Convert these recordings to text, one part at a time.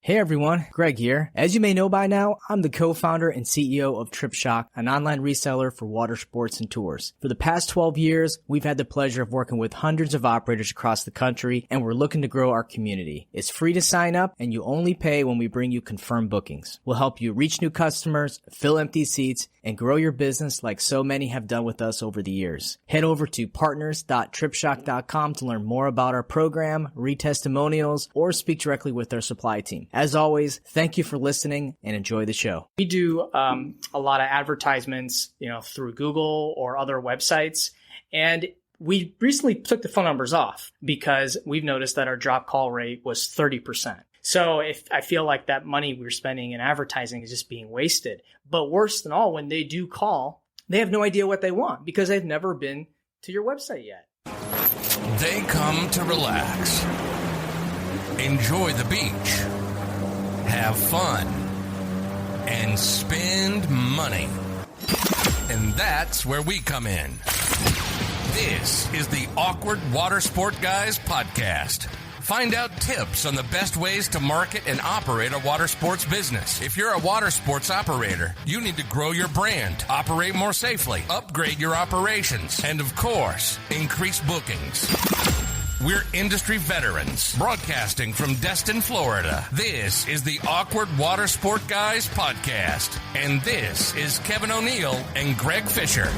Hey everyone, Greg here. As you may know by now, I'm the co-founder and CEO of TripShock, an online reseller for water sports and tours. For the past 12 years, we've had the pleasure of working with hundreds of operators across the country, and we're looking to grow our community. It's free to sign up, and you only pay when we bring you confirmed bookings. We'll help you reach new customers, fill empty seats, and grow your business like so many have done with us over the years. Head over to partners.tripshock.com to learn more about our program, read testimonials, or speak directly with our supply team. As always, thank you for listening and enjoy the show. We do a lot of advertisements, through Google or other websites, and we recently took the phone numbers off because we've noticed that our drop call rate was 30%. So if I feel like that money we're spending in advertising is just being wasted. But worse than all, when they do call, they have no idea what they want because they've never been to your website yet. They come to relax, enjoy the beach, have fun, and spend money. And that's where we come in. This is the Awkward Watersport Guys podcast. Find out tips on the best ways to market and operate a water sports business. If you're a water sports operator, you need to grow your brand, operate more safely, upgrade your operations, and of course, increase bookings. We're industry veterans, broadcasting from Destin, Florida. This is the Awkward Watersport Guys podcast. And this is Kevin O'Neill and Greg Fisher.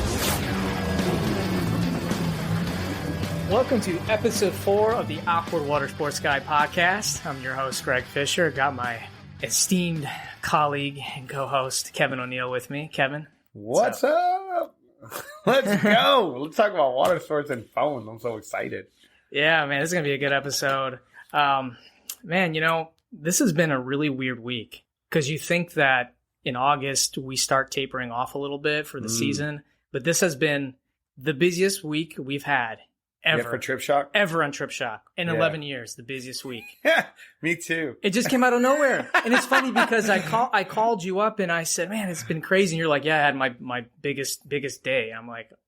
Welcome to episode 4 of the Awkward Watersports Guy podcast. I'm your host, Greg Fisher. Got my esteemed colleague and co-host, Kevin O'Neill, with me. Kevin. What's up? Let's go. Let's talk about water sports and phones. I'm so excited. Yeah, man, this is going to be a good episode. This has been a really weird week because you think that in August we start tapering off a little bit for the season, but this has been the busiest week we've had ever. Yeah, for TripShock? Ever on TripShock. In 11 years, the busiest week. Yeah, me too. It just came out of nowhere. And it's funny because I called you up and I said, man, it's been crazy. And you're like, yeah, I had my biggest day. I'm like, it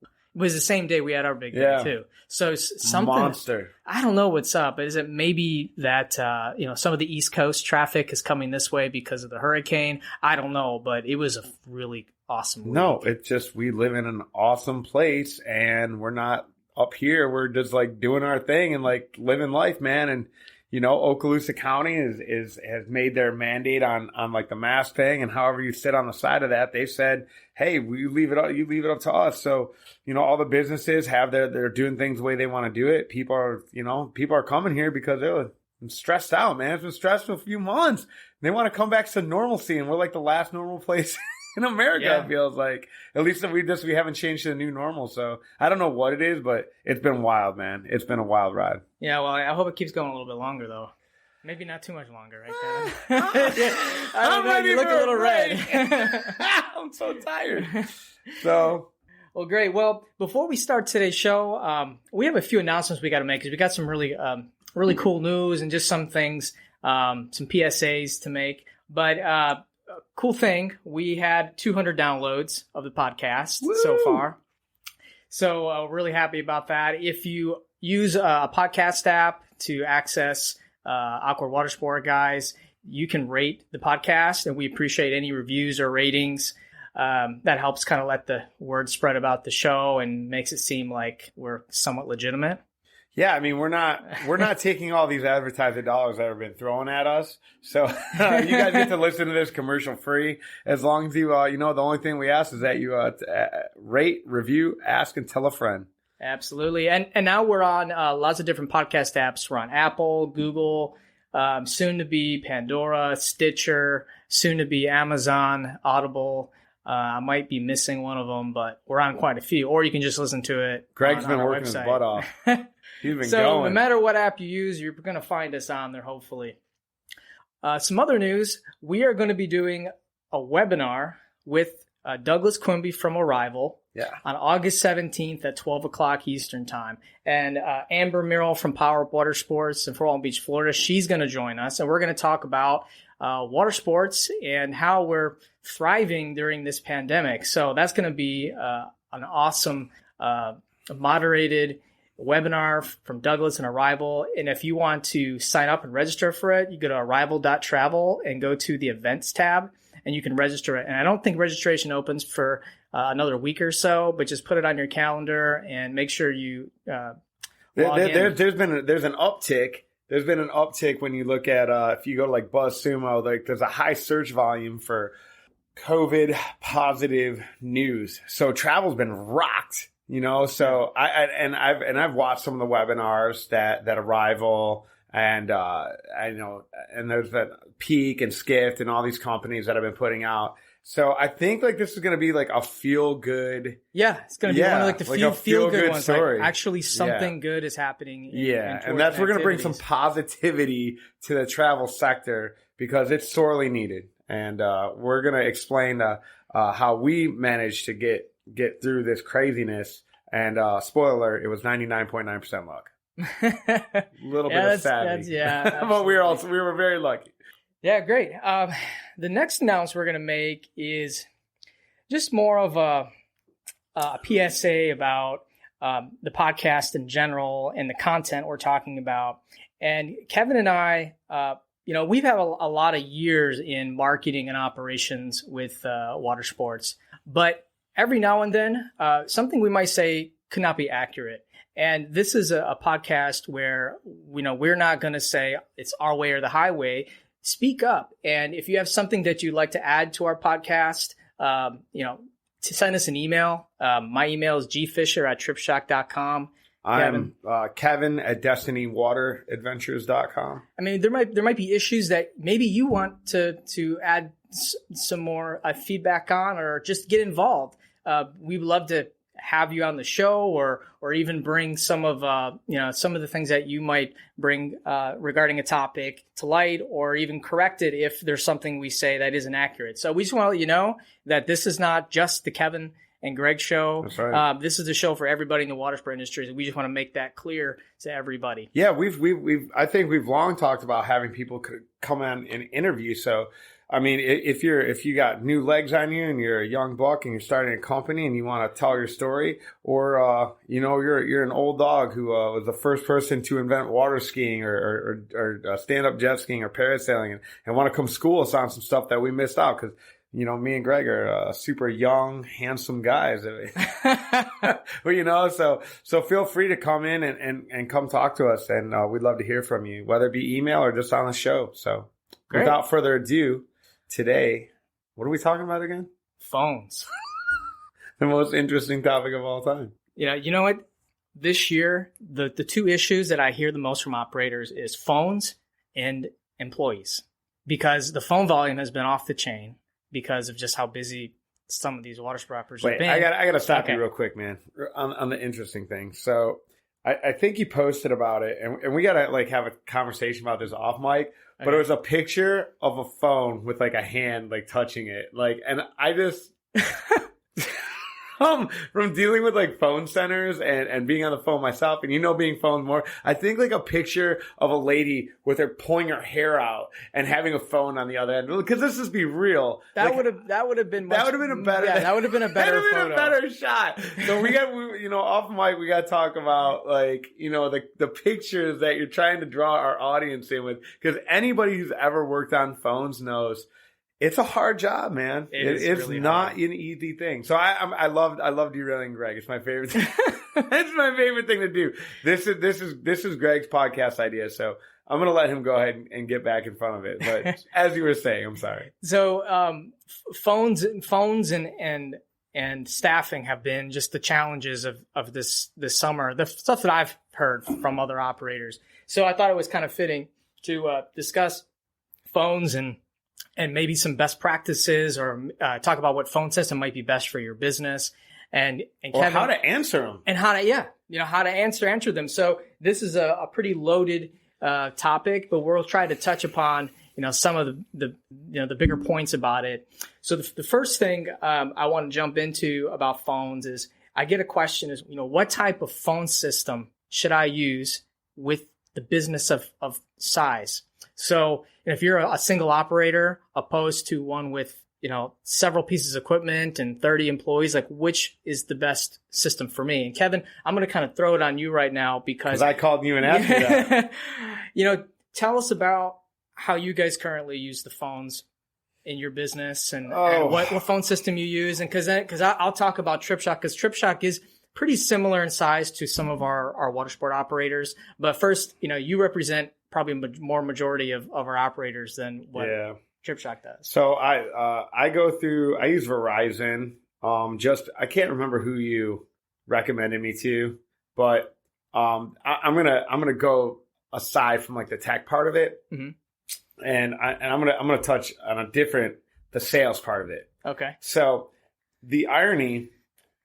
was the same day we had our big day too. So something, monster. I don't know what's up. Is it maybe that, some of the East Coast traffic is coming this way because of the hurricane? I don't know, but it was a really awesome week. No, it's just, we live in an awesome place and we're not up here. We're just like doing our thing and like living life, man. And, Okaloosa County has made their mandate on like the mask thing, and however you sit on the side of that, they said, hey, you leave it up to us. So, all the businesses they're doing things the way they want to do it. People are coming here because they're stressed out, man. It's been stressful a few months. They want to come back to normalcy, and we're like the last normal place in America, It feels like. At least we haven't changed to the new normal. So I don't know what it is, but it's been wild, man. It's been a wild ride. Yeah, well, I hope it keeps going a little bit longer, though. Maybe not too much longer, right, Kevin? I don't know. You look a little red. I'm so tired. So, well, great. Well, before we start today's show, we have a few announcements we got to make because we got some really cool news and just some things, some PSAs to make. But cool thing, we had 200 downloads of the podcast so far. So really happy about that. If you use a podcast app to access Awkward Watersport Guys, you can rate the podcast, and we appreciate any reviews or ratings. That helps kind of let the word spread about the show and makes it seem like we're somewhat legitimate. Yeah, I mean, we're not taking all these advertising dollars that have been thrown at us. So you guys get to listen to this commercial free as long as you, the only thing we ask is that you rate, review, ask, and tell a friend. Absolutely. And now we're on lots of different podcast apps. We're on Apple, Google, soon to be Pandora, Stitcher, soon to be Amazon, Audible. I might be missing one of them, but we're on quite a few. Or you can just listen to it. Greg's been working his butt off. He's been so going. No matter what app you use, you're going to find us on there, hopefully. Some other news, we are going to be doing a webinar with Douglas Quimby from Arrival on August 17th at 12 o'clock Eastern Time. And Amber Merrill from Power Up Water Sports in Fort Walton Beach, Florida, she's going to join us. And we're going to talk about water sports and how we're thriving during this pandemic. So that's going to be an awesome, moderated webinar from Douglas and Arrival. And if you want to sign up and register for it, you go to arrival.travel and go to the events tab and you can register it. And I don't think registration opens for another week or so, but just put it on your calendar and make sure you log in. There's an uptick. There's been an uptick when you look at, if you go to like BuzzSumo, like there's a high search volume for COVID positive news. So travel's been rocked. So I've watched some of the webinars that Arrival and I know, and there's that Peak and Skift and all these companies that have been putting out. So I think like this is going to be like a feel good. Yeah, it's going to be one of like the feel good ones. Story. Like actually something good is happening. And that's we're going to bring some positivity to the travel sector because it's sorely needed. And we're going to explain how we managed to get through this craziness. And spoiler, it was 99.9% luck. A little bit of savvy. But we were very lucky. Yeah, great. The next announcement we're going to make is just more of a PSA about the podcast in general and the content we're talking about. And Kevin and I, we've had a lot of years in marketing and operations with water sports, but every now and then, something we might say could not be accurate. And this is a podcast where, we're not going to say it's our way or the highway. Speak up. And if you have something that you'd like to add to our podcast, to send us an email. My email is gfisher@tripshock.com. I'm Kevin at DestinyWaterAdventures.com. I mean, there might be issues that maybe you want to add some more feedback on or just get involved. We'd love to have you on the show or even bring some of the things that you might bring regarding a topic to light or even correct it if there's something we say that isn't accurate. So we just want to let you know that this is not just the Kevin and Greg show. That's right. This is a show for everybody in the water sport industry. We just want to make that clear to everybody. Yeah, I think we've long talked about having people come on and interview. So I mean, if you got new legs on you and you're a young buck and you're starting a company and you want to tell your story, or you're an old dog who was the first person to invent water skiing or stand up jet skiing or parasailing and want to come school us on some stuff that we missed out because me and Greg are super young, handsome guys. Well, so feel free to come in and come talk to us, and we'd love to hear from you, whether it be email or just on the show. So Great. Without further ado. Today, what are we talking about again? Phones. The most interesting topic of all time. Yeah, you know what? This year, the two issues that I hear the most from operators is phones and employees. Because the phone volume has been off the chain because of just how busy some of these water sport operators have been. I gotta stop you real quick, man, on the interesting thing. So I think you posted about it, and we gotta have a conversation about this off mic. But it was a picture of a phone with a hand touching it. And I just from dealing with phone centers and being on the phone myself and being phoned more, I think a picture of a lady with her pulling her hair out and having a phone on the other end. Because let's just be real. That would have been that would have been a better photo. A better shot. So we got off mic we got to talk about the pictures that you're trying to draw our audience in with, because anybody who's ever worked on phones knows it's a hard job, man. It's really not an easy thing. So I love derailing Greg. It's my favorite thing. It's my favorite thing to do. This is Greg's podcast idea. So I'm going to let him go ahead and get back in front of it. But as you were saying, I'm sorry. So phones and staffing have been just the challenges of this summer. The stuff that I've heard from other operators. So I thought it was kind of fitting to discuss phones and maybe some best practices, or talk about what phone system might be best for your business, and Kevin, how to answer them, and how to answer them. So this is a pretty loaded topic, but we'll try to touch upon some of the bigger points about it. So the first thing I want to jump into about phones is I get a question is what type of phone system should I use with the business of size? So if you're a single operator opposed to one with several pieces of equipment and 30 employees, like which is the best system for me? And Kevin, I'm going to kind of throw it on you right now because I called you and asked you that. Tell us about how you guys currently use the phones in your business and what phone system you use. And because I'll talk about TripShock, because TripShock is pretty similar in size to some of our water sport operators. But first, you represent probably more majority of our operators than what TripShock does. So I use Verizon. I can't remember who you recommended me to, but I'm gonna go aside from like the tech part of it, and I'm gonna touch on the sales part of it. Okay. So the irony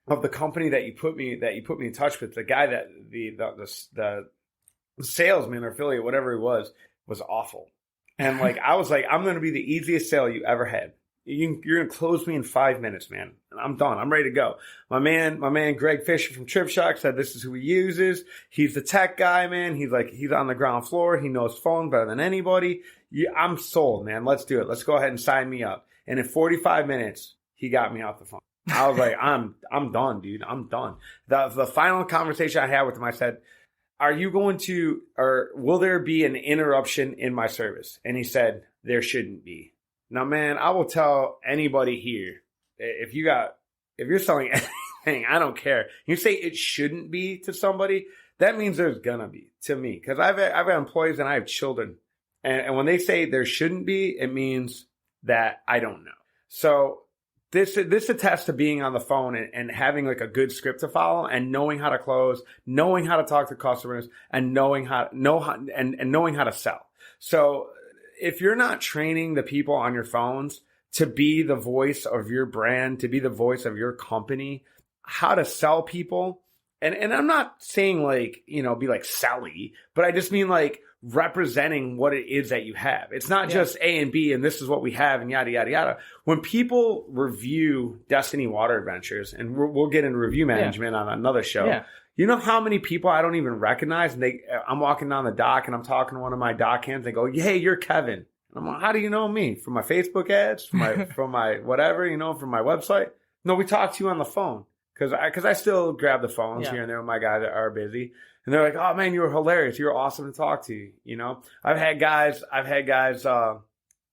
of the company that you put me in touch with, the guy that the salesman or affiliate, whatever he was awful. And like, I was like, I'm going to be the easiest sale you ever had. You're going to close me in 5 minutes, man. And I'm done. I'm ready to go. My man, Greg Fisher from TripShock said this is who he uses. He's the tech guy, man. He's on the ground floor. He knows phone better than anybody. I'm sold, man. Let's do it. Let's go ahead and sign me up. And in 45 minutes, he got me off the phone. I was like, I'm done, dude. I'm done. The final conversation I had with him, I said, are you going to, or will there be an interruption in my service? And he said, there shouldn't be. Now, man, I will tell anybody here, if you're selling anything, I don't care. You say it shouldn't be to somebody, that means there's gonna be to me. Because I've had employees and I have children. And when they say there shouldn't be, it means that I don't know. So this attests to being on the phone and having like a good script to follow and knowing how to close, knowing how to talk to customers, and knowing how to sell. So if you're not training the people on your phones to be the voice of your brand, to be the voice of your company, how to sell people, and I'm not saying like, be like Sally, but I just mean like representing what it is that you have. It's not just A and B and this is what we have and yada, yada, yada. When people review Destiny Water Adventures, and we'll get into review management on another show. Yeah. You know how many people I don't even recognize? And I'm walking down the dock and I'm talking to one of my dock hands. They go, hey, you're Kevin. And I'm like, how do you know me? From my Facebook ads? From my whatever, from my website? No, we talk to you on the phone. Because I still grab the phones here and there with my guys that are busy. And they're like, oh, man, you were hilarious. You were awesome to talk to, I've had guys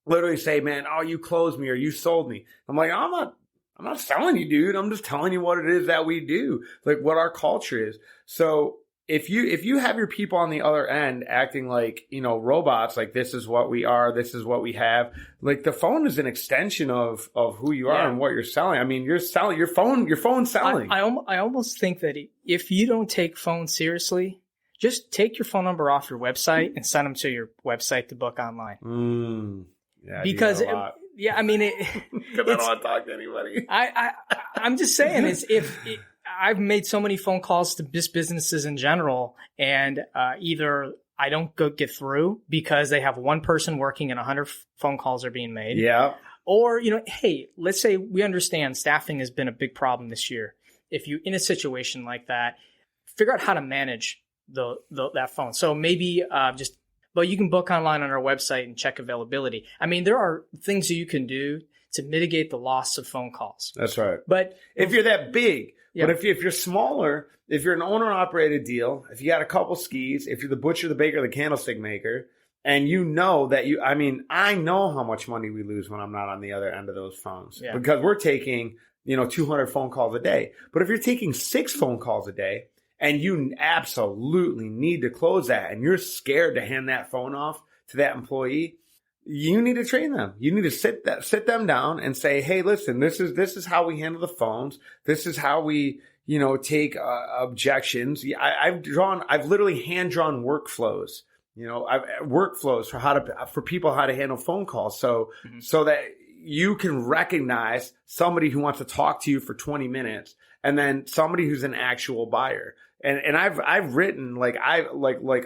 literally say, man, oh, you closed me or you sold me. I'm like, I'm not selling you, dude. I'm just telling you what it is that we do, like what our culture is. So if you have your people on the other end acting like, robots, like this is what we are, this is what we have, like the phone is an extension of who you are and what you're selling. I mean, you're selling your phone's selling. I almost think that if you don't take phones seriously, just take your phone number off your website and send them to your website to book online. Yeah, because because I don't want to talk to anybody. I'm just saying, I've made so many phone calls to businesses in general, and either I don't get through because they have one person working and 100 phone calls are being made. Yeah. Or, hey, let's say we understand staffing has been a big problem this year. If you in a situation like that, figure out how to manage that phone. So maybe but you can book online on our website and check availability. I mean, there are things that you can do to mitigate the loss of phone calls. That's right. But if you're that big, but if you're smaller, if you're an owner-operated deal, if you got a couple skis, if you're the butcher, the baker, the candlestick maker, and I know how much money we lose when I'm not on the other end of those phones because we're taking, 200 phone calls a day. But if you're taking 6 phone calls a day, and you absolutely need to close that, and you're scared to hand that phone off to that employee, you need to train them. You need to sit them down and say, hey, listen, this is how we handle the phones. This is how we, take objections. I've literally hand drawn workflows. Workflows for people how to handle phone calls. So that you can recognize somebody who wants to talk to you for 20 minutes and then somebody who's an actual buyer. And I've written like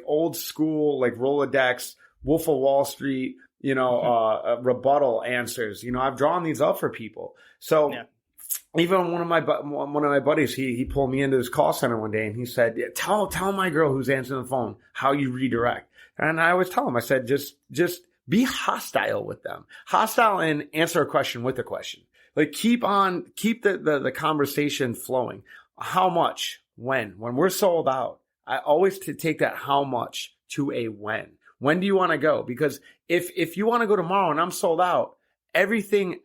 old school, like Rolodex, Wolf of Wall Street, rebuttal answers. I've drawn these up for people. So even one of my buddies, he pulled me into his call center one day and he said, tell my girl who's answering the phone how you redirect. And I always tell him, I said, just be hostile with them. Hostile and answer a question with a question. Like keep the conversation flowing. How much? When we're sold out, I always take that how much to a when. When do you want to go? Because if you want to go tomorrow and I'm sold out, everything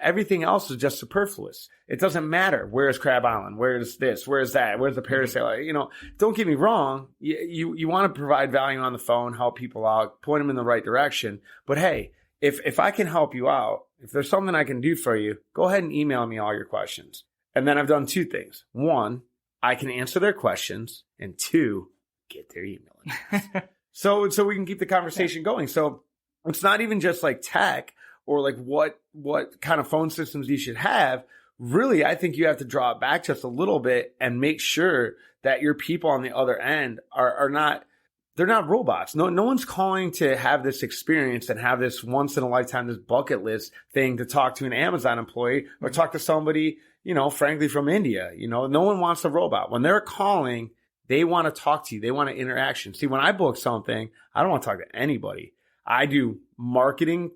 else is just superfluous. It doesn't matter. Where's Crab Island? Where's this? Where's that? Where's the parasail? You know, don't get me wrong. You want to provide value on the phone, help people out, point them in the right direction. But hey, if I can help you out, if there's something I can do for you, go ahead and email me all your questions. And then I've done two things. One, I can answer their questions, and two, get their email address. so we can keep the conversation going. So it's not even just like tech or like what kind of phone systems you should have. Really, I think you have to draw it back just a little bit and make sure that your people on the other end are not, they're not robots. No one's calling to have this experience and have this once in a lifetime, this bucket list thing to talk to an Amazon employee or talk to somebody, you know, frankly from India. You know, no one wants a robot. When they're calling, they want to talk to you. They want an interaction. See, when I book something, I don't want to talk to anybody. I do marketing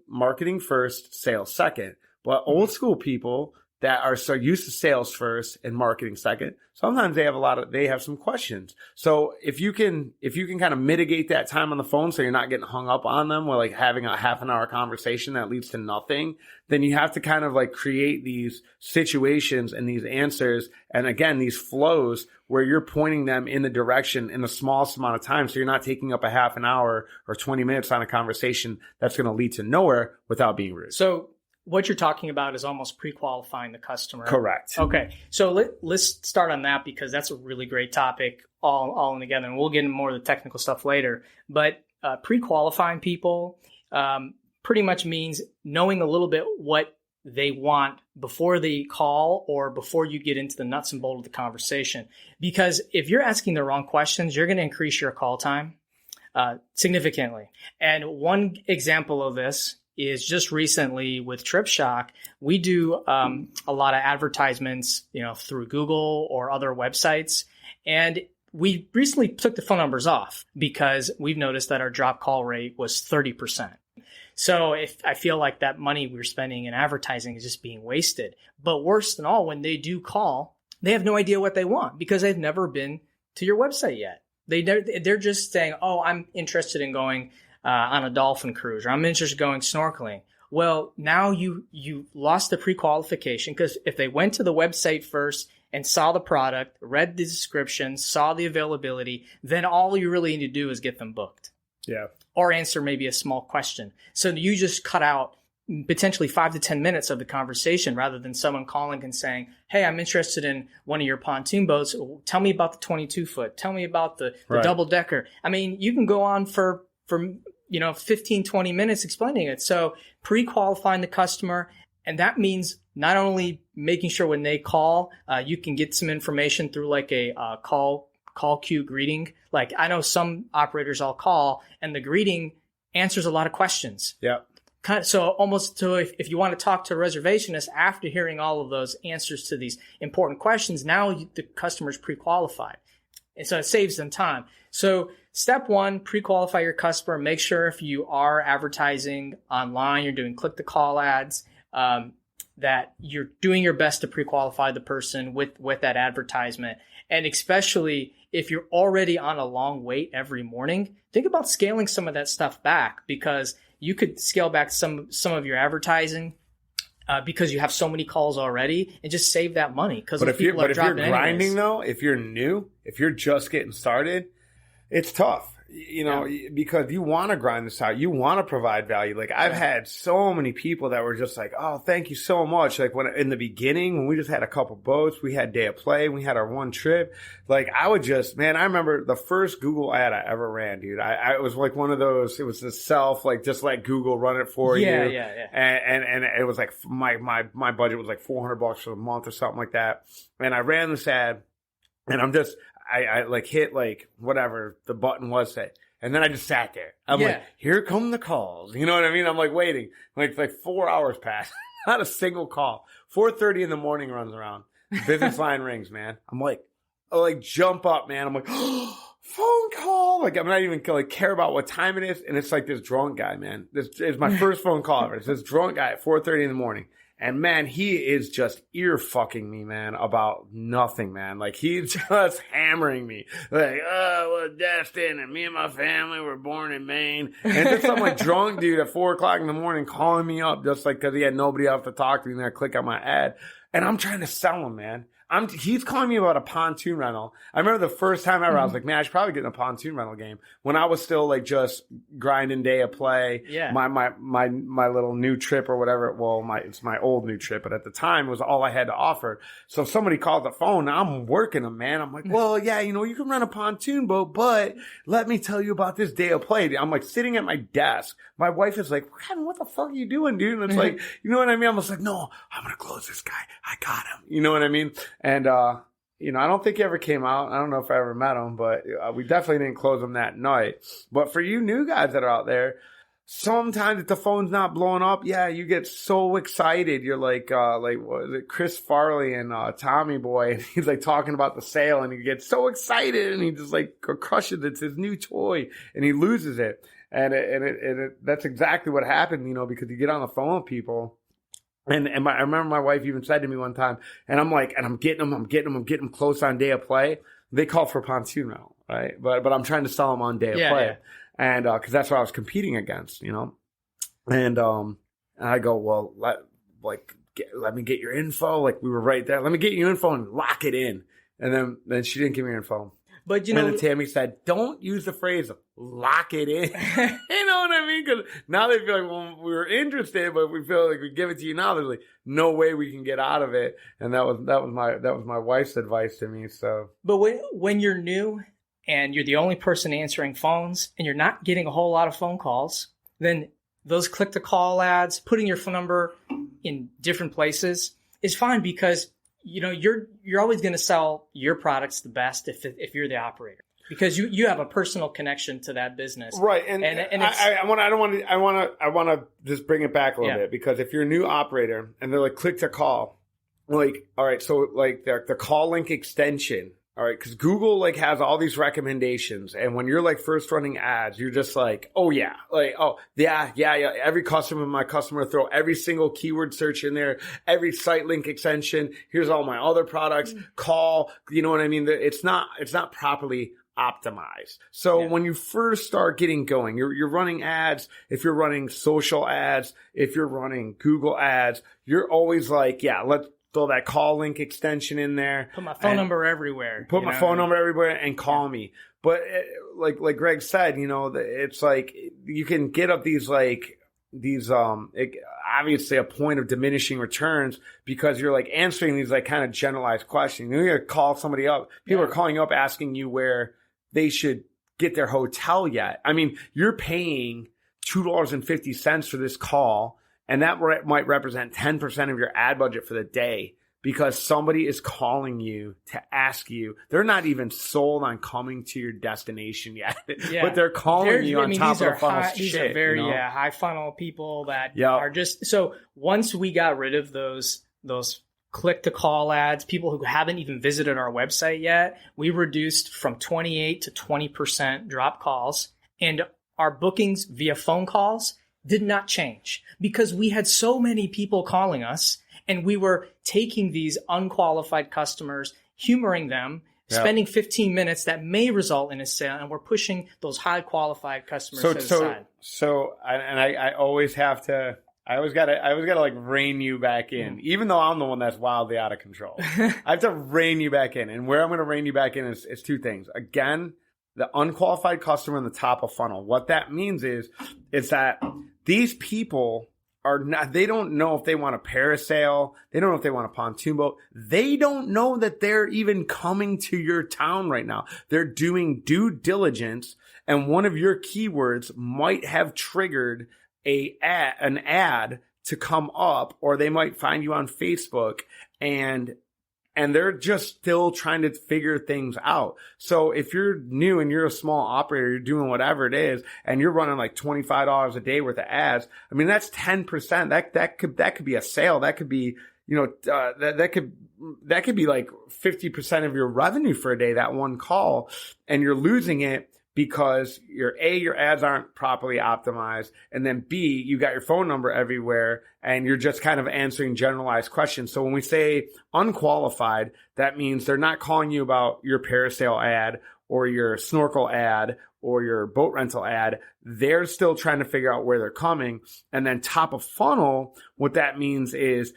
first, sales second. But old school people that are so used to sales first and marketing second, sometimes they have some questions. So if you can kind of mitigate that time on the phone so you're not getting hung up on them or like having a half an hour conversation that leads to nothing, then you have to kind of like create these situations and these answers and again, these flows where you're pointing them in the direction in the smallest amount of time. So you're not taking up a half an hour or 20 minutes on a conversation that's going to lead to nowhere without being rude. So what you're talking about is almost pre-qualifying the customer. Correct. Okay. So let's start on that because that's a really great topic all in together. And we'll get into more of the technical stuff later. But pre-qualifying people pretty much means knowing a little bit what they want before they call or before you get into the nuts and bolts of the conversation. Because if you're asking the wrong questions, you're going to increase your call time significantly. And one example of this is just recently with TripShock, we do a lot of advertisements, you know, through Google or other websites. And we recently took the phone numbers off because we've noticed that our drop call rate was 30%. So if I feel like that money we're spending in advertising is just being wasted. But worse than all, when they do call, they have no idea what they want because they've never been to your website yet. They're just saying, oh, I'm interested in going on a dolphin cruise, or I'm interested in going snorkeling. Well, now you lost the pre-qualification because if they went to the website first and saw the product, read the description, saw the availability, then all you really need to do is get them booked. Yeah. Or answer maybe a small question. So you just cut out potentially 5 to 10 minutes of the conversation rather than someone calling and saying, hey, I'm interested in one of your pontoon boats. Tell me about the 22-foot. Tell me about the double decker. I mean, you can go on for 15, 20 minutes explaining it. So pre-qualifying the customer. And that means not only making sure when they call, you can get some information through like a call queue greeting. Like I know some operators I'll call and the greeting answers a lot of questions. Yeah. So almost to if you want to talk to a reservationist after hearing all of those answers to these important questions, now the customer's pre-qualified. And so it saves them time. So step one, pre-qualify your customer. Make sure if you are advertising online, you're doing click-to-call ads, that you're doing your best to pre-qualify the person with that advertisement. And especially if you're already on a long wait every morning, think about scaling some of that stuff back because you could scale back some of your advertising because you have so many calls already and just save that money. But if you're grinding though, if you're new, if you're just getting started, it's tough. Because you want to grind this out. You want to provide value. Like I've had so many people that were just like, oh, thank you so much. Like when in the beginning, when we just had a couple boats, we had day of play, we had our one trip. Like I would just, man, I remember the first Google ad I ever ran, dude. I was like one of those, it was the self, like just let Google run it for you. Yeah. And it was like my budget was like $400 for the month or something like that. And I ran this ad and I like hit like whatever the button was say. And then I just sat there. I'm like, here come the calls. You know what I mean? I'm like waiting. Like 4 hours pass. Not a single call. 4:30 in the morning runs around. Business line rings, man. I'm like, jump up, man. I'm like, oh, phone call. Like, I'm not even like care about what time it is. And it's like this drunk guy, man. This is my first phone call ever. It's this drunk guy at 4:30 in the morning. And man, he is just ear fucking me, man, about nothing, man. Like, he's just hammering me. Like, well, Destin and me and my family were born in Maine. And just some like drunk dude at 4:00 in the morning calling me up just like because he had nobody else to talk to. And then I click on my ad. And I'm trying to sell him, man. He's calling me about a pontoon rental. I remember the first time ever, I was like, man, I should probably get in a pontoon rental game. When I was still like just grinding day of play, my little new trip or whatever. Well, it's my old new trip, but at the time it was all I had to offer. So if somebody called the phone, I'm working them, man. I'm like, well, yeah, you can rent a pontoon boat, but let me tell you about this day of play. I'm like sitting at my desk. My wife is like, Kevin, what the fuck are you doing, dude? And it's like, you know what I mean? I'm just like, no, I'm going to close this guy. I got him. You know what I mean? And, I don't think he ever came out. I don't know if I ever met him, but we definitely didn't close him that night. But for you new guys that are out there, sometimes if the phone's not blowing up, yeah, you get so excited. You're like what is it, Chris Farley and Tommy Boy, and he's like talking about the sale, and he gets so excited, and he just like crushes it. It's his new toy, and he loses it. And that's exactly what happened, because you get on the phone with people. And I remember my wife even said to me one time, and I'm like, and I'm getting them close on day of play. They call for pontoon rental, right? But I'm trying to sell them on day of play. Yeah. And, cause that's what I was competing against, and I go, well, let me get your info. Like, we were right there. Let me get your info and lock it in. And then she didn't give me her info. But and then Tammy said, don't use the phrase lock it in. You know what I mean? Because now they feel like, well, we were interested, but we feel like we give it to you now. There's like no way we can get out of it. And that was my wife's advice to me. So, but when you're new and you're the only person answering phones and you're not getting a whole lot of phone calls, then those click to call ads, putting your phone number in different places is fine because you're always going to sell your products the best if you're the operator because you have a personal connection to that business, right? And I want to just bring it back a little bit because if you're a new operator and they're like click to call, like all right, so like the call link extension. All right, because Google like has all these recommendations, and when you're like first running ads, you're just like, oh yeah, every customer, my customer, throw every single keyword search in there, every site link extension. Here's all my other products. Call, you know what I mean? It's not properly optimized. So when you first start getting going, you're running ads. If you're running social ads, if you're running Google ads, you're always like, let's throw that call link extension in there. Put my phone number everywhere. Put my phone number everywhere and call me. But like Greg said, it's like you can get up these obviously a point of diminishing returns because you're like answering these like kind of generalized questions. You're going to call somebody up. People are calling you up asking you where they should get their hotel yet. I mean, you're paying $2.50 for this call. And that might represent 10% of your ad budget for the day because somebody is calling you to ask you. They're not even sold on coming to your destination yet, but they're calling you on top of the funnel shit. These are very high funnel people that are just – so once we got rid of those click-to-call ads, people who haven't even visited our website yet, we reduced from 28 to 20% drop calls. And our bookings via phone calls – did not change because we had so many people calling us and we were taking these unqualified customers, humoring them, spending 15 minutes that may result in a sale, and we're pushing those high qualified customers to the side. So I always have to, I always gotta like rein you back in, even though I'm the one that's wildly out of control. I have to rein you back in, and where I'm going to rein you back in is two things. Again, the unqualified customer in the top of funnel. What that means is that these people are not, they don't know if they want a parasail. They don't know if they want a pontoon boat. They don't know that they're even coming to your town right now. They're doing due diligence, and one of your keywords might have triggered an ad to come up, or they might find you on Facebook and they're just still trying to figure things out. So if you're new and you're a small operator, you're doing whatever it is, and you're running like $25 a day worth of ads, I mean, that's 10%. That could be a sale. That could be, that could be like 50% of your revenue for a day, that one call, and you're losing it because your ads aren't properly optimized, and then B, you got your phone number everywhere and you're just kind of answering generalized questions. So when we say unqualified, that means they're not calling you about your parasail ad or your snorkel ad or your boat rental ad. They're still trying to figure out where they're coming. And then top of funnel, what that means is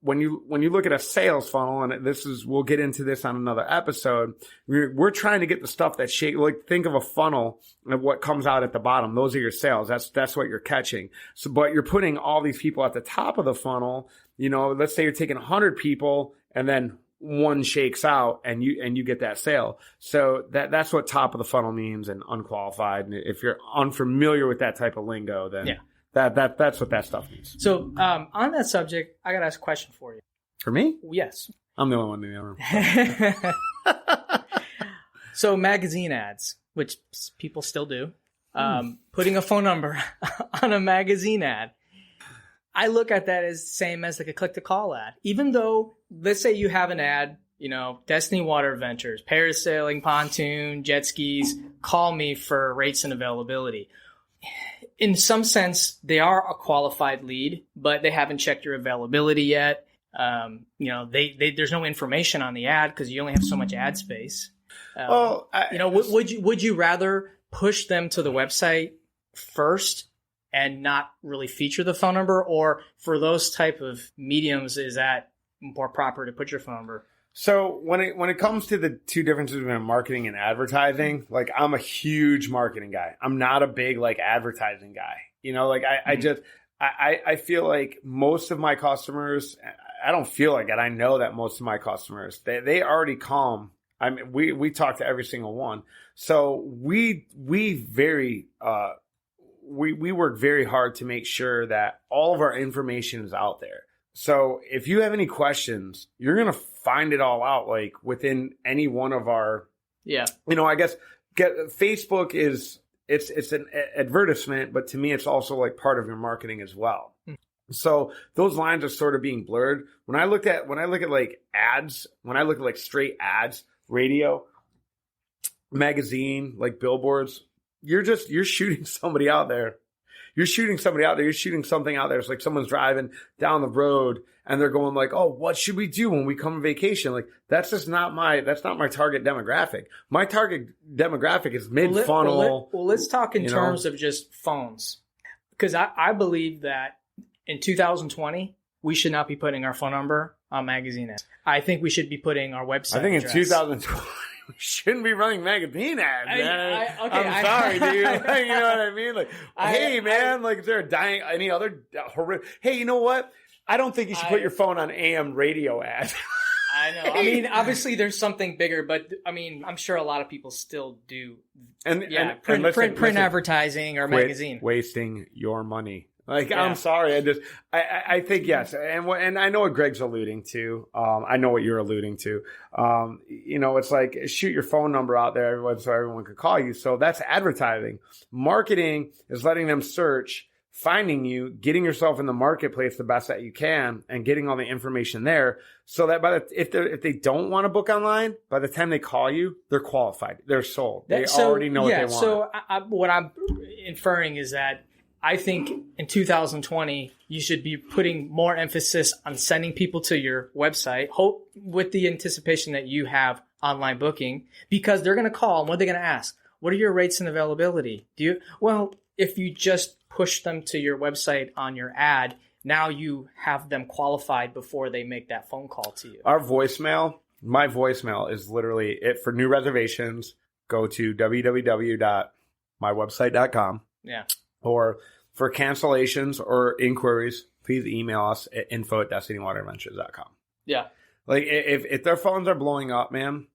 when you look at a sales funnel, and we'll get into this on another episode, we're trying to get the stuff that like think of a funnel of what comes out at the bottom. Those are your sales. That's what you're catching. So, but you're putting all these people at the top of the funnel. Let's say you're taking 100 people and then one shakes out and you get that sale. So that's what top of the funnel means and unqualified. And if you're unfamiliar with that type of lingo, then yeah. That's what that stuff means. So on that subject, I got to ask a question for you. For me? Yes. I'm the only one in the room. So magazine ads, which people still do, putting a phone number on a magazine ad, I look at that as the same as like a click to call ad. Even though, let's say you have an ad, Destiny Water Adventures, parasailing, pontoon, jet skis, call me for rates and availability. In some sense, they are a qualified lead, but they haven't checked your availability yet. There's no information on the ad because you only have so much ad space. Would you rather push them to the website first and not really feature the phone number, or for those type of mediums, is that more proper to put your phone number? So when it comes to the two differences between marketing and advertising, like I'm a huge marketing guy. I'm not a big like advertising guy. I feel like most of my customers, I don't feel like it. I know that most of my customers, they already come. I mean, we talk to every single one. So we work very hard to make sure that all of our information is out there. So if you have any questions, you're going to find it all out like within any one of our, I guess Facebook it's an advertisement, but to me, it's also like part of your marketing as well. So those lines are sort of being blurred. When I look at like ads, when I look at like straight ads, radio, magazine, like billboards, you're shooting somebody out there. You're shooting something out there. It's like someone's driving down the road and they're going like, oh, what should we do when we come on vacation? Like, that's not my target demographic. My target demographic is mid-funnel. Well, let's talk in terms of just phones. Because I believe that in 2020, we should not be putting our phone number on magazine ads. I think we should be putting our website I think address. In 2020. We shouldn't be running magazine ads, man. I'm sorry, dude. Like, you know what I mean? Like, hey, man, like, is there any other horrific? Hey, you know what? I don't think you should put your phone on AM radio ads. I know. I mean, obviously, there's something bigger, but I mean, I'm sure a lot of people still do. Print advertising or magazine. Wasting your money. Like, yeah. I'm sorry. I think yes. And I know what Greg's alluding to. I know what you're alluding to. It's like shoot your phone number out there so everyone can call you. So that's advertising. Marketing is letting them search, finding you, getting yourself in the marketplace the best that you can, and getting all the information there so that if they don't want to book online, by the time they call you, they're qualified. They're sold. They already know what they want. So what I'm inferring is that I think in 2020, you should be putting more emphasis on sending people to your website, with the anticipation that you have online booking, because they're going to call, and what are they going to ask? What are your rates and availability? If you just push them to your website on your ad, now you have them qualified before they make that phone call to you. My voicemail is literally it for new reservations. Go to www.mywebsite.com. Yeah. Or for cancellations or inquiries, please email us at info@destinywateradventures.com. Yeah. Like if their phones are blowing up, man,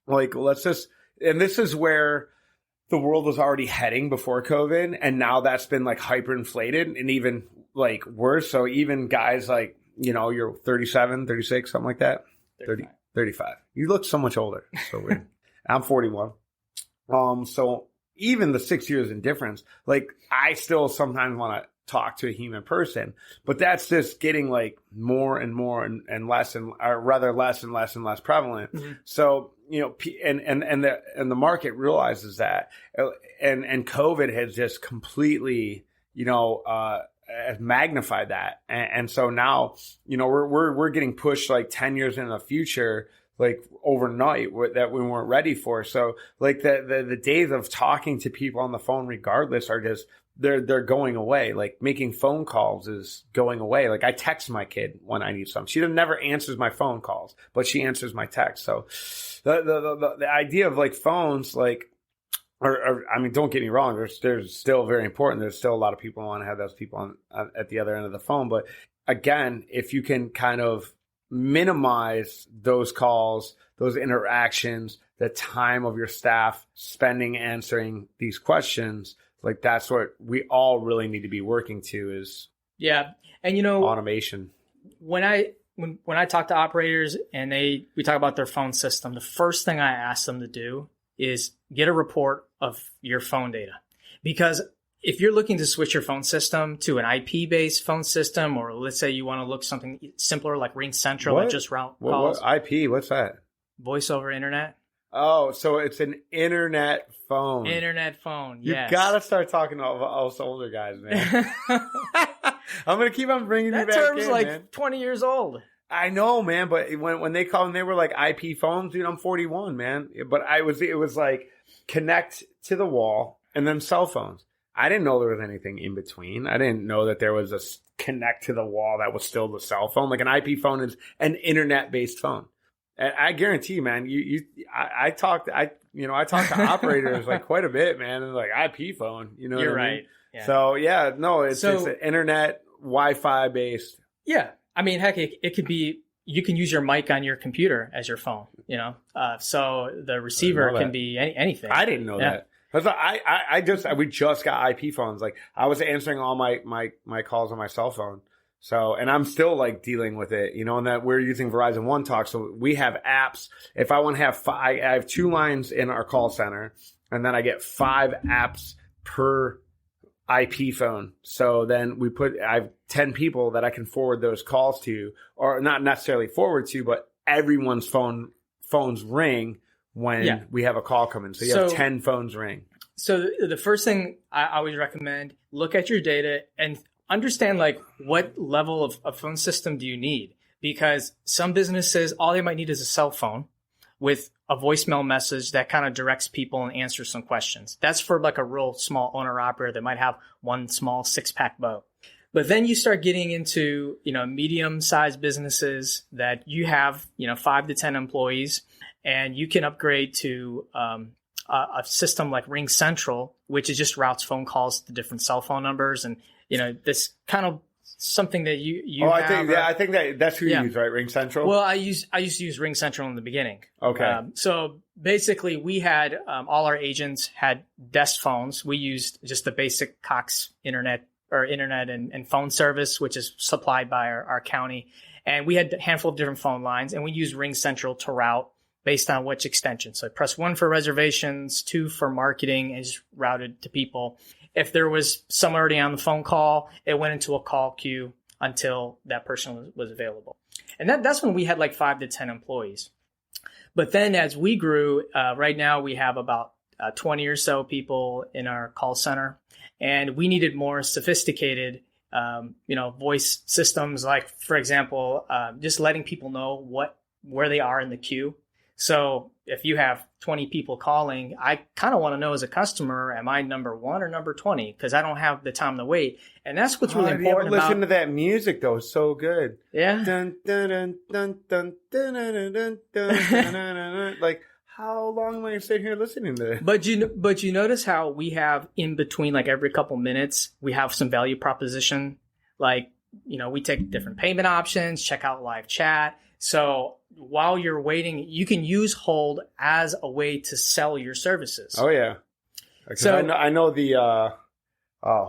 like and this is where the world was already heading before COVID. And now that's been like hyperinflated and even like worse. So even guys like, you're 37, 36, something like that. 35. You look so much older. It's so weird. I'm 41. So even the 6 years in difference, like I still sometimes want to talk to a human person. But that's just getting like more and more and less and or rather less and less and less prevalent. Mm-hmm. So, you know, and the market realizes that, and COVID has just completely, you know, has magnified that. And so now, you know, we're getting pushed like 10 years into the future, like overnight, that we weren't ready for. So like the days of talking to people on the phone regardless are just, they're going away. Like making phone calls is going away. Like I text my kid when I need something. She never answers my phone calls, but she answers my text. So the idea of like phones, like, or I mean, don't get me wrong. There's still very important. There's still a lot of people who want to have those people at the other end of the phone. But again, if you can kind of minimize those calls, those interactions, the time of your staff spending answering these questions, like that's what we all really need to be working to is and you know, automation. When I talk to operators and we talk about their phone system, the first thing I ask them to do is get a report of your phone data. Because if you're looking to switch your phone system to an IP-based phone system, or let's say you want to look something simpler like Ring Central that just route calls. What IP? What's that? Voice over internet. Oh, so it's an internet phone. Internet phone, yes. You gotta start talking to us older guys, man. I'm gonna keep on bringing you back in, That term's like man. 20 years old. I know, man, but when they called and they were like IP phones, dude, I'm 41, man. But it was like connect to the wall and then cell phones. I didn't know there was anything in between. I didn't know that there was a connect to the wall that was still the cell phone. Like an IP phone is an internet-based phone. And I guarantee you, man, I talk to operators like quite a bit, man. And like IP phone, you know You're what I mean? right. Yeah. So yeah, no, it's an internet Wi-Fi based. Yeah. I mean, heck, it could be, you can use your mic on your computer as your phone, you know? So the receiver can be anything. I didn't know that. We just got IP phones. Like I was answering all my calls on my cell phone. So, and I'm still like dealing with it, you know, and that we're using Verizon One Talk. So we have apps. If I want to have I have 2 lines in our call center, and then I get 5 apps per IP phone. So then I have 10 people that I can forward those calls to, or not necessarily forward to, but everyone's phones ring when we have a call coming. So you have 10 phones ring. So the first thing I always recommend, look at your data and understand like what level of phone system do you need? Because some businesses, all they might need is a cell phone with a voicemail message that kind of directs people and answers some questions. That's for like a real small owner operator that might have one small 6-pack boat. But then you start getting into, you know, medium-sized businesses that you have, you know, 5 to 10 employees, and you can upgrade to a system like Ring Central, which is just routes phone calls to different cell phone numbers. And, you know, this kind of something that you Oh, have, I think that's who you use, right? Ring Central? Well, I used to use Ring Central in the beginning. Okay. So basically we had, all our agents had desk phones. We used just the basic Cox internet and phone service, which is supplied by our county. And we had a handful of different phone lines, and we used Ring Central to route based on which extension. So press 1 for reservations, 2 for marketing, and just routed to people. If there was someone already on the phone call, it went into a call queue until that person was available. And that's when we had like 5 to 10 employees. But then as we grew, right now we have about 20 or so people in our call center, and we needed more sophisticated, voice systems. Like, for example, just letting people know where they are in the queue. So if you have 20 people calling, I kind of want to know as a customer, am I number 1 or number 20? Because I don't have the time to wait. And that's what's really important about... Listen to that music, though. It's so good. Yeah. Dun, dun, dun, dun, dun, dun, dun, dun, dun, dun, dun. Like, how long am I sitting here listening to this? But you notice how we have in between, like every couple minutes, we have some value proposition. Like, you know, we take different payment options, check out live chat. So while you're waiting, you can use hold as a way to sell your services. Oh, yeah. So I know the,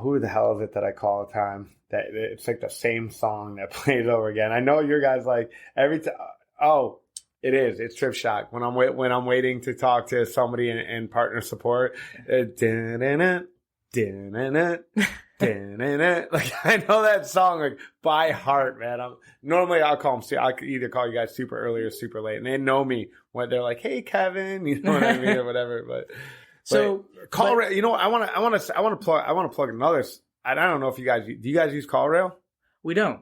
who the hell is it that I call all the time? That it's like the same song that plays over again. I know your guys like every time. Oh, it is. It's Trip Shock. When I'm waiting to talk to somebody in partner support. Like I know that song like by heart, man. Normally I'll call them. I could either call you guys super early or super late, and they know me when they're like, "Hey, Kevin," you know what I mean, or whatever. But CallRail, you know, I want to plug another. I don't know if do you guys use CallRail? We don't.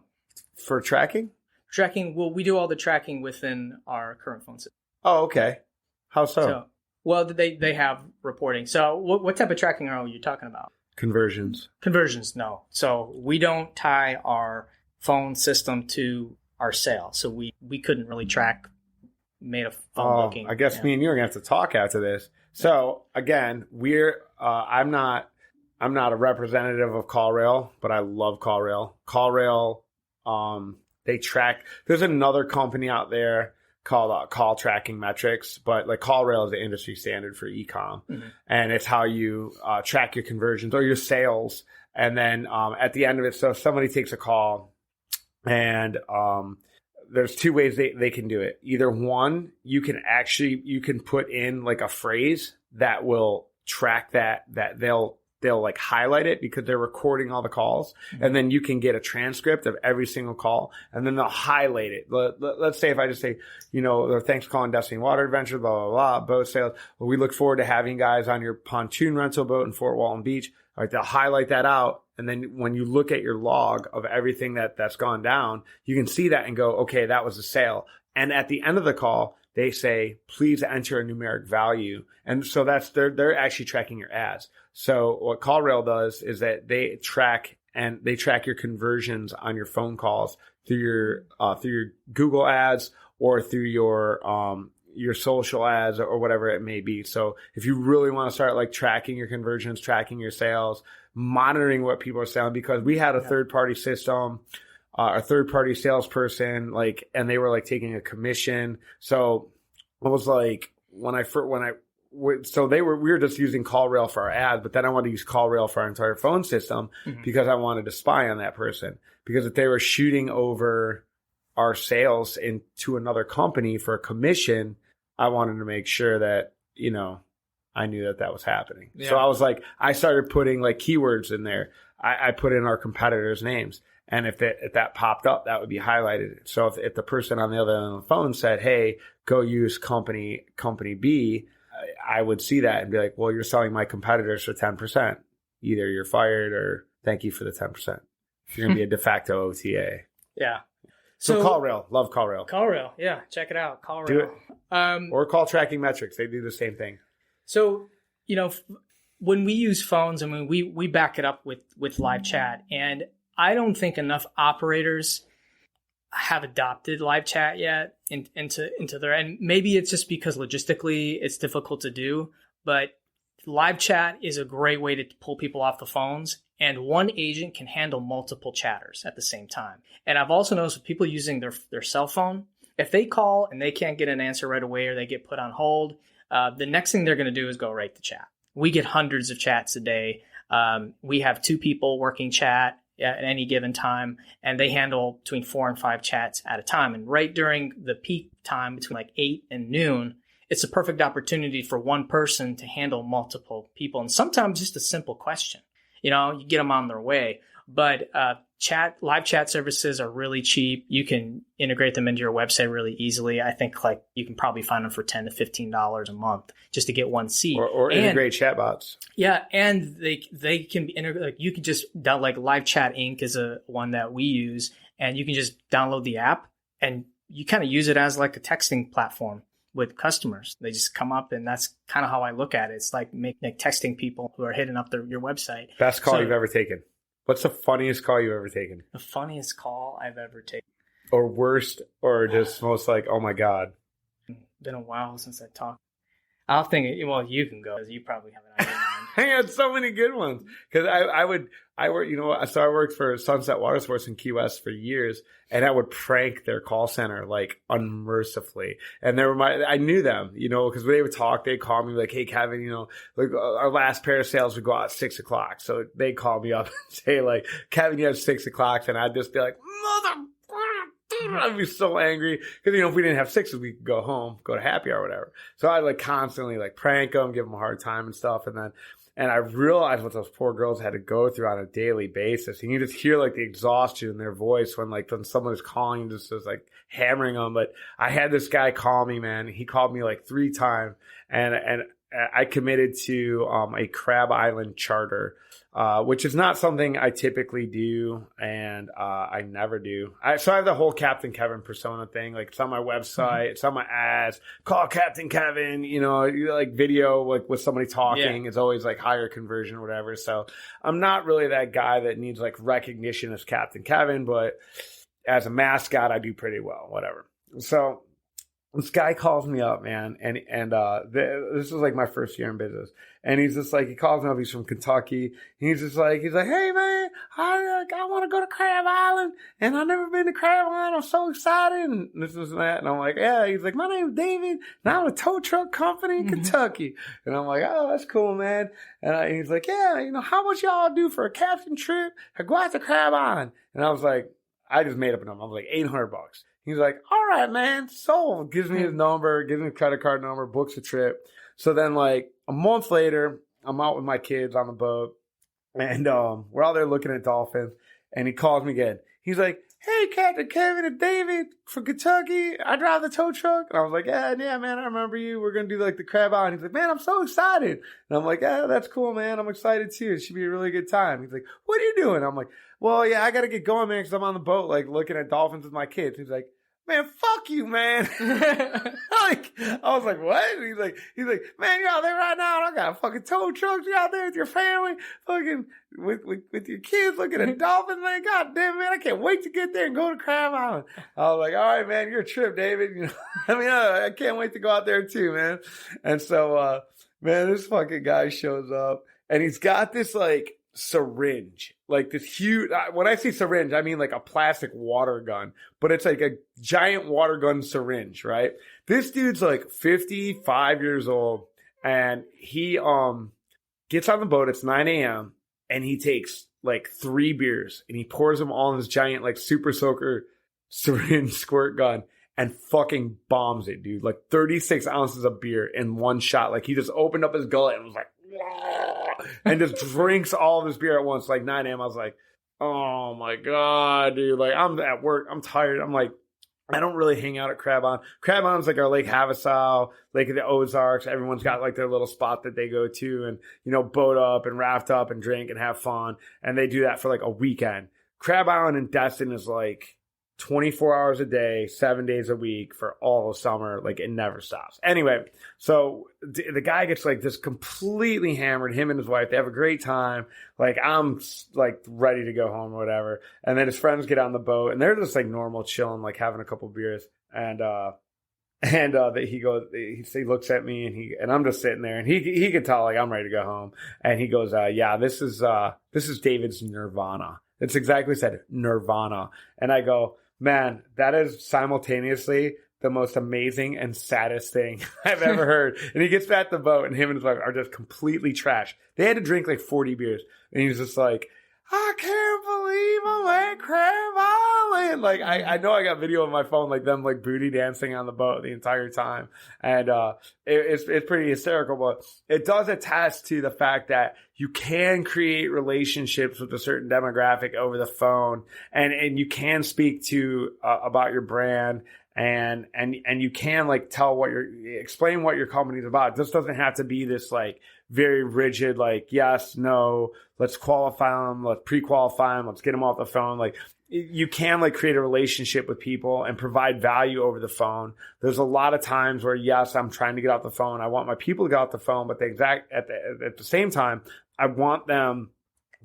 For tracking? Tracking, well, we do all the tracking within our current phone system. Oh, okay. How so? Well, they have reporting. So what type of tracking are you talking about? Conversions, no. So we don't tie our phone system to our sale. So we couldn't really track made a phone booking. I guess me and you are going to have to talk after this. So again, I'm not a representative of CallRail, but I love CallRail. CallRail, they track. There's another company out there called Call Tracking Metrics, but like CallRail is the industry standard for e-com, and it's how you track your conversions or your sales. And then at the end of it, so if somebody takes a call, and there's two ways they can do it. Either one, you can put in like a phrase that will track that they'll like highlight it because they're recording all the calls, and then you can get a transcript of every single call, and then they'll highlight it. Let's say if I just say, you know, thanks for calling Destiny Water Adventure, blah, blah, blah, boat sales. Well, we look forward to having guys on your pontoon rental boat in Fort Walton Beach. All right, they'll highlight that out. And then when you look at your log of everything that's gone down, you can see that and go, okay, that was a sale. And at the end of the call, they say, please enter a numeric value. And so they're actually tracking your ads. So what CallRail does is that they track your conversions on your phone calls through your Google ads or through your social ads or whatever it may be. So if you really want to start like tracking your conversions, tracking your sales, monitoring what people are selling, because we had a third-party system, a third-party salesperson, like, and they were like taking a commission. So it was like we were just using CallRail for our ads, but then I wanted to use CallRail for our entire phone system because I wanted to spy on that person. Because if they were shooting over our sales into another company for a commission, I wanted to make sure that, you know, I knew that was happening. Yeah. So I was like, I started putting like keywords in there. I put in our competitors' names. And if that popped up, that would be highlighted. So if the person on the other end of the phone said, hey, go use company B, I would see that and be like, well, you're selling my competitors for 10%. Either you're fired or thank you for the 10%. If you're going to be a de facto OTA. Yeah. So CallRail. Love CallRail. CallRail. Yeah. Check it out. CallRail. Do it. Or Call Tracking Metrics. They do the same thing. So, you know, when we use phones, I mean, we back it up with live chat. And I don't think enough operators have adopted live chat yet into their, and maybe it's just because logistically it's difficult to do, but live chat is a great way to pull people off the phones, and one agent can handle multiple chatters at the same time. And I've also noticed with people using their cell phone, if they call and they can't get an answer right away or they get put on hold, the next thing they're going to do is go right to chat. We get hundreds of chats a day. We have 2 people working chat at any given time, and they handle between 4 and 5 chats at a time. And right during the peak time between like 8 and noon, it's a perfect opportunity for one person to handle multiple people. And sometimes just a simple question, you know, you get them on their way. But live chat services are really cheap. You can integrate them into your website really easily. I think like you can probably find them for $10 to $15 a month just to get one seat. Or integrate chatbots. Yeah, and they can be integrated. Like you can just download, like Live Chat Inc. is a one that we use, and you can just download the app and you kind of use it as like a texting platform with customers. They just come up, and that's kind of how I look at it. It's like texting people who are hitting up your website. Best call you've ever taken. What's the funniest call you've ever taken? The funniest call I've ever taken. Or worst, or just most like, oh my God. Been a while since I talked. I'll think, well, you can go, because you probably have an idea. I had so many good ones. Because I worked, you know, so I worked for Sunset Watersports in Key West for years, and I would prank their call center like unmercifully. And I knew them, you know, because when they would talk, they'd call me like, hey, Kevin, you know, like our last pair of sales would go out at 6 o'clock. So they'd call me up and say like, Kevin, you have 6 o'clock. And I'd just be like, mother, I'd be so angry. Because, you know, if we didn't have 6, we could go home, go to happy hour or whatever. So I'd like constantly like prank them, give them a hard time and stuff. And then And I realized what those poor girls had to go through on a daily basis. And you just hear like the exhaustion in their voice when someone is calling, just like hammering them. But I had this guy call me, man. He called me like 3 times, and I committed to a Crab Island charter, which is not something I typically do, and I never do. So I have the whole Captain Kevin persona thing. Like, it's on my website, it's on my ads. Call Captain Kevin, like video like with somebody talking. Yeah. It's always like higher conversion or whatever. So I'm not really that guy that needs like recognition as Captain Kevin, but as a mascot, I do pretty well, whatever. So this guy calls me up, man, and this is like my first year in business, and he's just like, he calls me up. He's from Kentucky. He's like, hey man, I want to go to Crab Island, and I've never been to Crab Island. I'm so excited, and this and that. And I'm like, yeah. He's like, my name's David, and I'm a tow truck company in Kentucky. And I'm like, oh, that's cool, man. And he's like, yeah, how much y'all do for a captain trip? I go out to Crab Island, and I was like, I just made up a number. I was like, $800. He's like, all right, man. So gives me his number, gives me a credit card number, books a trip. So then like a month later, I'm out with my kids on the boat, and we're out there looking at dolphins, and he calls me again. He's like, hey, Captain Kevin and David from Kentucky. I drive the tow truck. And I was like, yeah, man, I remember you. We're going to do like the Crab Island. He's like, man, I'm so excited. And I'm like, yeah, that's cool, man. I'm excited too. It should be a really good time. He's like, what are you doing? I'm like, well, yeah, I got to get going, man, because I'm on the boat, like looking at dolphins with my kids. He's like, man, fuck you, man. I was like, what? He's like, man, you're out there right now, and I got fucking tow trucks. You're out there with your family, fucking with your kids looking at dolphins, man. God damn, man, I can't wait to get there and go to Crab Island. I was like, all right, man, you're a trip, David. I can't wait to go out there too, man. And so, man, this fucking guy shows up, and he's got this like syringe, like this huge, when I say syringe, I mean like a plastic water gun, but it's like a giant water gun syringe, right? This dude's like 55 years old, and he gets on the boat. It's 9 a.m. and he takes like 3 beers, and he pours them all in this giant like super soaker syringe squirt gun and fucking bombs it, dude. Like 36 ounces of beer in one shot. Like, he just opened up his gullet and was like, and just drinks all of his beer at once. Like 9 a.m. I was like, oh my God, dude. Like, I'm at work. I'm tired. I'm like, I don't really hang out at Crab Island. Crab Island's like our Lake Havasu, Lake of the Ozarks. Everyone's got like their little spot that they go to and, boat up and raft up and drink and have fun. And they do that for like a weekend. Crab Island in Destin is like 24 hours a day, 7 days a week for all of summer. Like, it never stops. Anyway, so the guy gets like this completely hammered, him and his wife. They have a great time. Like, I'm like ready to go home or whatever. And then his friends get on the boat, and they're just like normal chilling, like having a couple beers. And he goes, he looks at me, and I'm just sitting there, and he can tell like I'm ready to go home. And he goes, yeah, this is David's Nirvana. It's exactly what he said, Nirvana. And I go, man, that is simultaneously the most amazing and saddest thing I've ever heard. And he gets back to the boat, and him and his wife are just completely trashed. They had to drink like 40 beers. And he's just like, I can't believe I'm at Crab Island. Like, I know I got video on my phone, like them like booty dancing on the boat the entire time. And it's pretty hysterical, but it does attest to the fact that you can create relationships with a certain demographic over the phone, and you can speak to about your brand, and you can like explain what your company's about. It just doesn't have to be this like very rigid, like, yes, no, let's qualify them, let's pre-qualify them, let's get them off the phone. Like, you can like create a relationship with people and provide value over the phone. There's a lot of times where, yes, I'm trying to get off the phone. I want my people to get off the phone, but at the same time, I want them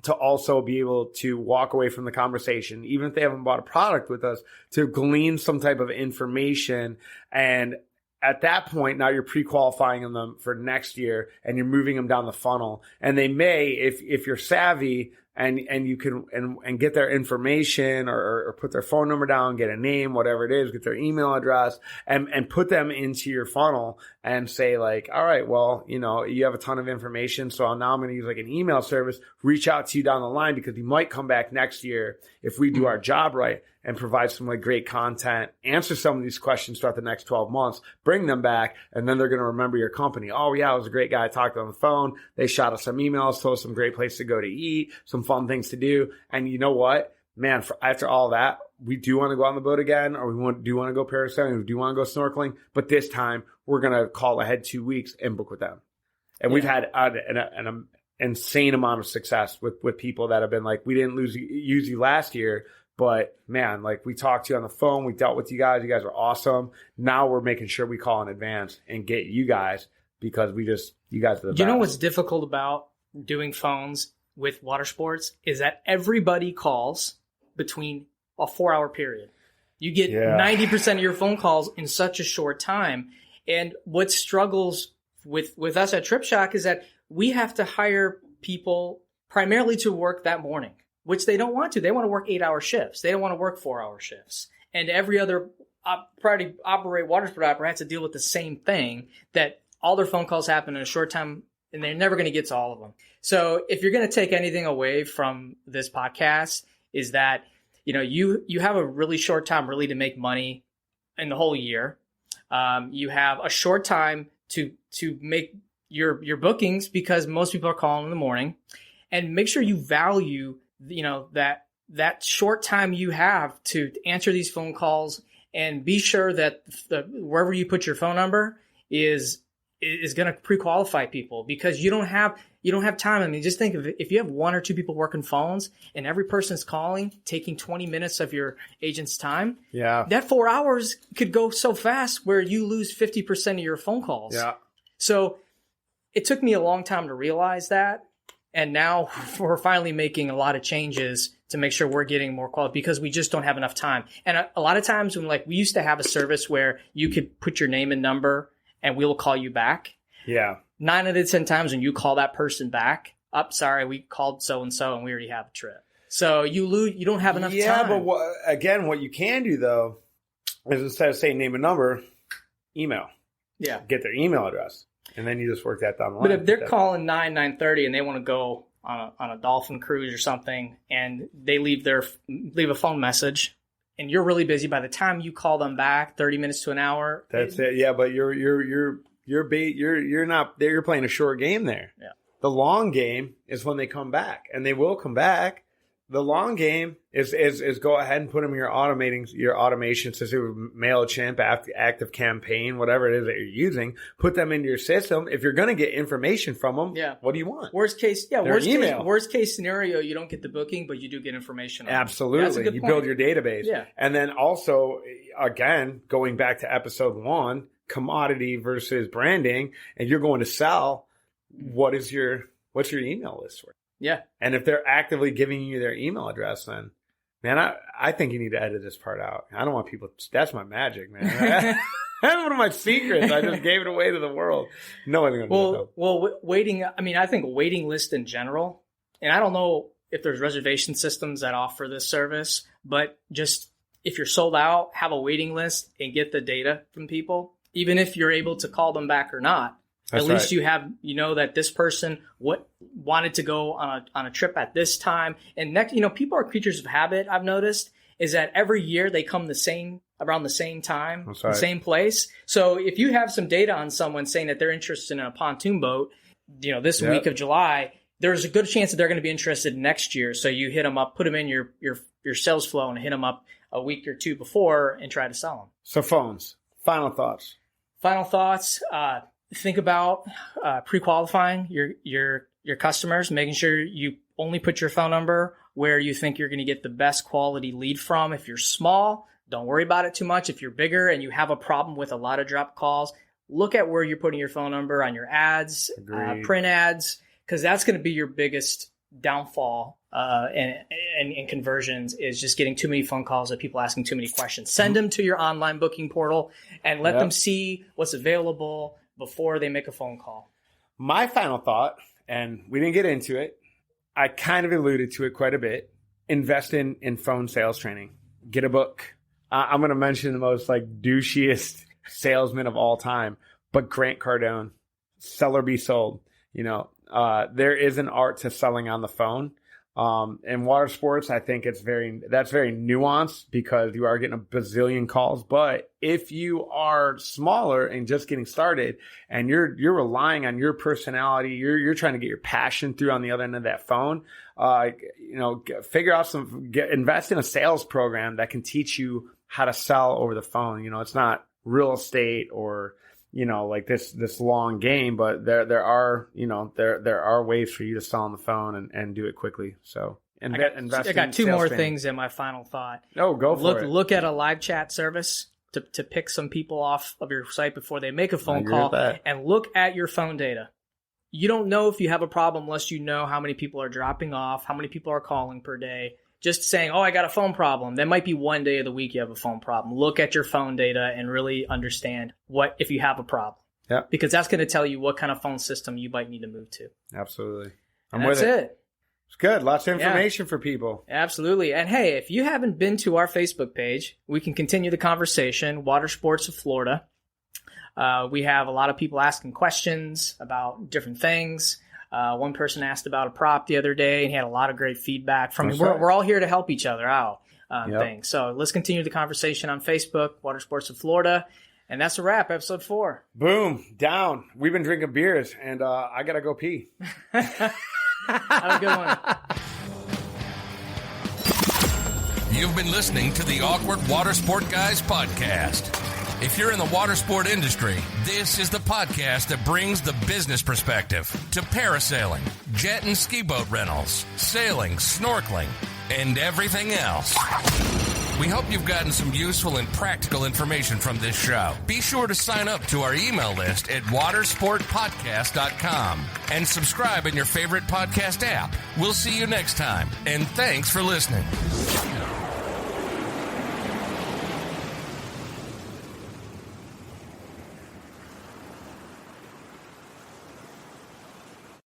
to also be able to walk away from the conversation, even if they haven't bought a product with us, to glean some type of information. And at that point, now you're pre-qualifying them for next year, and you're moving them down the funnel. And they may, if you're savvy, and you can and get their information or put their phone number down, get a name, whatever it is, get their email address, and put them into your funnel and say like, all right, well, you have a ton of information, so now I'm going to use like an email service, reach out to you down the line, because you might come back next year if we do our job right and provide some like great content, answer some of these questions throughout the next 12 months, bring them back, and then they're going to remember your company. Oh yeah, it was a great guy. I talked on the phone. They shot us some emails, told us some great places to go to eat, some fun things to do. And you know what, man, after all that, we do want to go on the boat again, or do want to go parasailing, we do want to go snorkeling, but this time we're going to call ahead 2 weeks and book with them. And we've had an insane amount of success with people that have been like, we didn't use you last year, but man, like we talked to you on the phone, we dealt with you guys are awesome. Now we're making sure we call in advance and get you guys, because you guys are the best. You know what's difficult about doing phones with water sports is that everybody calls between a 4-hour period. You get 90% of your phone calls in such a short time. And what struggles with us at Trip Shock is that we have to hire people primarily to work that morning, which they don't want to. They want to work 8-hour shifts. They don't want to work 4-hour shifts. And every other water sport operator has to deal with the same thing, that all their phone calls happen in a short time, and they're never going to get to all of them. So if you're going to take anything away from this podcast, is that, you have a really short time really to make money in the whole year. You have a short time to make your bookings, because most people are calling in the morning, and make sure you value, that short time you have to answer these phone calls, and be sure that wherever you put your phone number is going to pre-qualify people, because you don't have time. I mean, just think of it. If you have 1 or 2 people working phones and every person's calling, taking 20 minutes of your agent's time, that 4 hours could go so fast where you lose 50% of your phone calls. Yeah. So it took me a long time to realize that. And now we're finally making a lot of changes to make sure we're getting more quality, because we just don't have enough time. And a lot of times when we used to have a service where you could put your name and number and we will call you back. Yeah. 9 out of 10 times when you call that person back, sorry, we called so-and-so and we already have a trip. So you don't have enough time. Yeah, but what you can do though, is instead of saying name and number, email. Yeah. Get their email address. And then you just work that down the line. But if they're calling 9:30 and they want to go on a dolphin cruise or something, and they leave a phone message, and you're really busy, by the time you call them back, 30 minutes to an hour. That's it. Yeah, but you're not there. You're playing a short game there. Yeah. The long game is when they come back, and they will come back. The long game is go ahead and put them in your automation system, MailChimp, Active Campaign, whatever it is that you're using. Put them into your system. If you're going to get information from them, what do you want? Worst case scenario, you don't get the booking, but you do get information. Absolutely. That's a good point. Build your database. Yeah. And then also, again, going back to episode 1, commodity versus branding, and you're going to sell, what's your email list for? Yeah. And if they're actively giving you their email address, then, man, I think you need to edit this part out. I don't want people, that's my magic, man. That's one of my secrets. I just gave it away to the world. No one's going to know. Well, I think waiting list in general, and I don't know if there's reservation systems that offer this service, but just if you're sold out, have a waiting list and get the data from people, even if you're able to call them back or not. That's at least right. You know that this person wanted to go on a trip at this time. And next, people are creatures of habit. I've noticed is that every year they come around the same time, right. The same place. So if you have some data on someone saying that they're interested in a pontoon boat, this week of July, there's a good chance that they're going to be interested next year. So you hit them up, put them in your sales flow, and hit them up a week or two before and try to sell them. So phones. Final thoughts. Think about pre-qualifying your customers, making sure you only put your phone number where you think you're going to get the best quality lead from. If you're small, don't worry about it too much. If you're bigger and you have a problem with a lot of drop calls, look at where you're putting your phone number on your ads, print ads, because that's going to be your biggest downfall and conversions is just getting too many phone calls of people asking too many questions. Send them to your online booking portal and let them see what's available before they make a phone call. My final thought, and we didn't get into it, I kind of alluded to it quite a bit. Invest in phone sales training. Get a book. I'm going to mention the most like douchiest salesman of all time, but Grant Cardone, Sell or Be Sold. You know, there is an art to selling on the phone. In water sports, I think that's very nuanced because you are getting a bazillion calls. But if you are smaller and just getting started and you're relying on your personality, you're trying to get your passion through on the other end of that phone, figure out invest in a sales program that can teach you how to sell over the phone. You know, it's not real estate or, you know, like this long game, but there are ways for you to sell on the phone and do it quickly. So I got two more things in my final thought. Oh, go for it. Look at a live chat service to pick some people off of your site before they make a phone call, and look at your phone data. You don't know if you have a problem unless you know how many people are dropping off, how many people are calling per day. Just saying, oh, I got a phone problem. That might be one day of the week you have a phone problem. Look at your phone data and really understand what if you have a problem. Yeah. Because that's going to tell you what kind of phone system you might need to move to. Absolutely. That's it. It's good. Lots of information for people. Absolutely. And hey, if you haven't been to our Facebook page, we can continue the conversation, Watersports of Florida. We have a lot of people asking questions about different things. One person asked about a prop the other day, and he had a lot of great feedback from me. We're all here to help each other out. Things. So let's continue the conversation on Facebook, Watersports of Florida. And that's a wrap, episode 4. Boom, down. We've been drinking beers, and I got to go pee. Have a good one. You've been listening to the Awkward Watersport Guys podcast. If you're in the water sport industry, this is the podcast that brings the business perspective to parasailing, jet and ski boat rentals, sailing, snorkeling, and everything else. We hope you've gotten some useful and practical information from this show. Be sure to sign up to our email list at watersportpodcast.com and subscribe in your favorite podcast app. We'll see you next time, and thanks for listening.